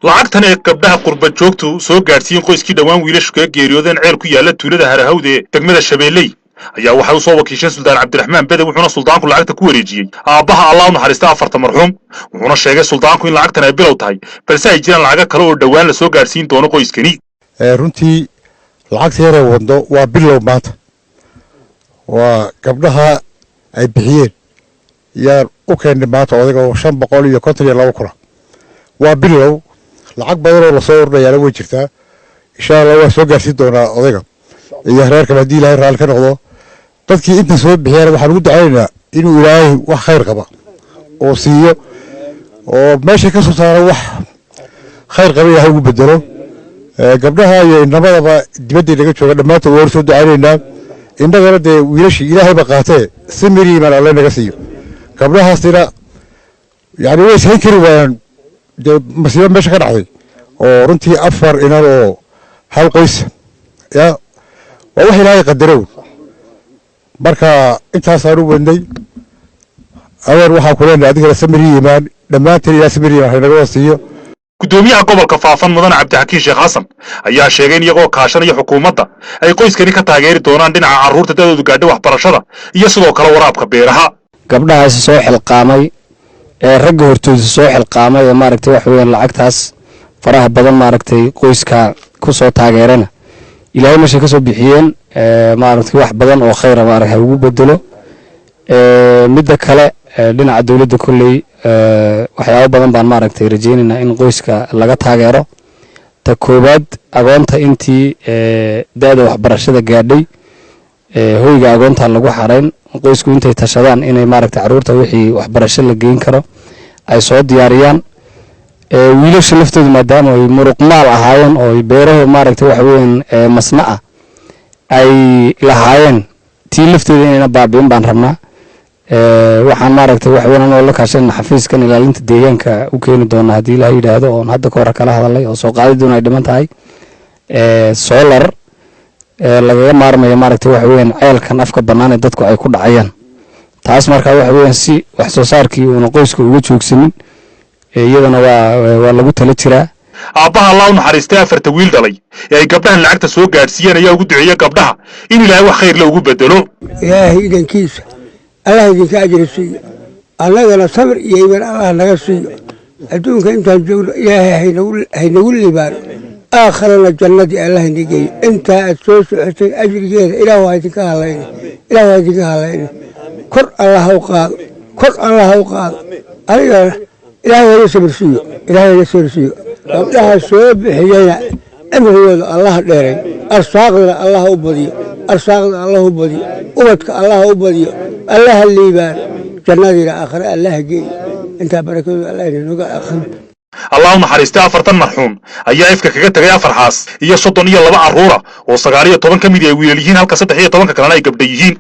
lacagtan ee gabdhaha qurba joogtu soo gaarsiin qoyskii dhawaan wiilashu kaga geeriyoodeen ceel ku yaala tuulada Harahawde degmada Shabeelley ayaa waxa uu soo wakiishay Suldaan Cabdiraxmaan Bade wuxuuna suldaanku lacagta ku wareejiyay aabaha Allah u naxariista afarta marxuum wuxuuna sheegay suldaanku in lacagtan ay bilow tahay balse ay jiraan lacag kale oo dhawaan la soo gaarsiin doono qoyskani runtii lacagta yar ee wado waa bilow maanta waa gabdhaha ay bixiyeen yar u keenay maanta odayga 552 kuna waa bilow lacag badan oo la soo ordayana way jirtaa insha Allah waa soo gaarsiin doonaa odayga iyo reerka hadii Ilaahay raal ka noqdo dadkii inta soo bixiyay waxaan ugu ducaynaynaa inuu Ilaahay wax khayr qaba oo siiyo oo meesha ka soo saaro wax khayr qaba Ilaahay ugu bedelo gabdhaha iyo nabadaba dibadda laga jooga dhamaantood waa soo ducaynaynaa indhagana de wiilashii Ilaahay ba qaatay simiri ma Allah naga siiyo gabdhahaasina yani way sii kari waan de masiibo meesha ka dhacday oo runtii afar inaan oo hal qoys ya waa wax Ilaahay qadarow marka intaas aanu wadnay awar waxa ku leenahay adiga samiri iimaan dhamaanteen Ilaahay samiri waxa naga wasiyo gudoomiyaha gobolka Faafan Mudan Cabdixakiin Sheekh Xasan ayaa sheegay in iyagoo kaashanaya xukuumadda ay qoyskani ka taageeri doonaan dhinaca carruurta dadoodu gaadhay waxbarashada iyo sidoo kale waraabka beeraha gabdhahaas soo xilqaamay ragga hortooda soo xilqaamay maaragtay wax weyn lacagtaas faraha badan maaragtay qoyska ku soo taageerana Ilaahay meesha ka soo bixiyeen maaragtay wax badan oo khayr ah maaragtay ugu bedelo midda kale dhinaca dawladda kulay waxyaabo badan baan maaragtay rajaynaynaa in qoyska laga taageero ta koobaad agoonta intii daada waxbarashada gaadhay hoyga agoonta lagu xareyn qoysku intay tashadaan inay maaragtay carruurta wixii waxbarasho la geyn karo ay soo diyaariyaan wiilasha laftooda maadaama ay muruq maal ahaayeen oo beeraha maaragtay wax weyn masna ah ay lahaayeen tii laftooda inayna baabiin baan rabnaa waxaan maaragtay wax weyn oo la kaashan xafiiskan ilaalinta deegaanka u keeni doona hadii la yiraahdo oo hadda ka hor kala hadalay oo soo qaadi doona ay dhiman tahay solar laga maarmayo maaragtay wax weyn ceelkan afka banaan ee dadku ay ku dhacayaan taas marka wax weyn si wax soo saarkii uu qoysku uga joogsanin iyadana waa lagu tala jiraa aabaha Allah u naxariistay afarta wiil dhalay ee ay gabdhahan lacagta soo gaarsiiyeen ayaa ugu duceeyay gabdhaha in Ilaahay wax khayr la ugu bedelo Ilaahay idinkiisa Allah idinka ajrisiiyo annagana sabir iyo iimaan Allah naga siiyo adduunka intaan joogno Ilaahay haynagu liibaan آخرنا الجنة الله نجي أنت أتوس أجريها إلى وايدك هلاين إلى وايدك هلاين كر الله وقاد كر الله وقاد أيها إلهي يسبر سيو إلهي يسبر سيو الله سوب حيانا أمر الله دارين أرساقنا الله أبدي أرساقنا الله أبدي أمتك الله أبدي الله اللي بان جنة إلى آخر الله جي أنت بركة الله نجا آخر Allah u naxariistay afartan marxuum ayaa ifka kaga tagay afar xaas iyo 32 carruur oo 19 kamid ah wiilal yihiin halka 13 kalena ay gabdho yihiin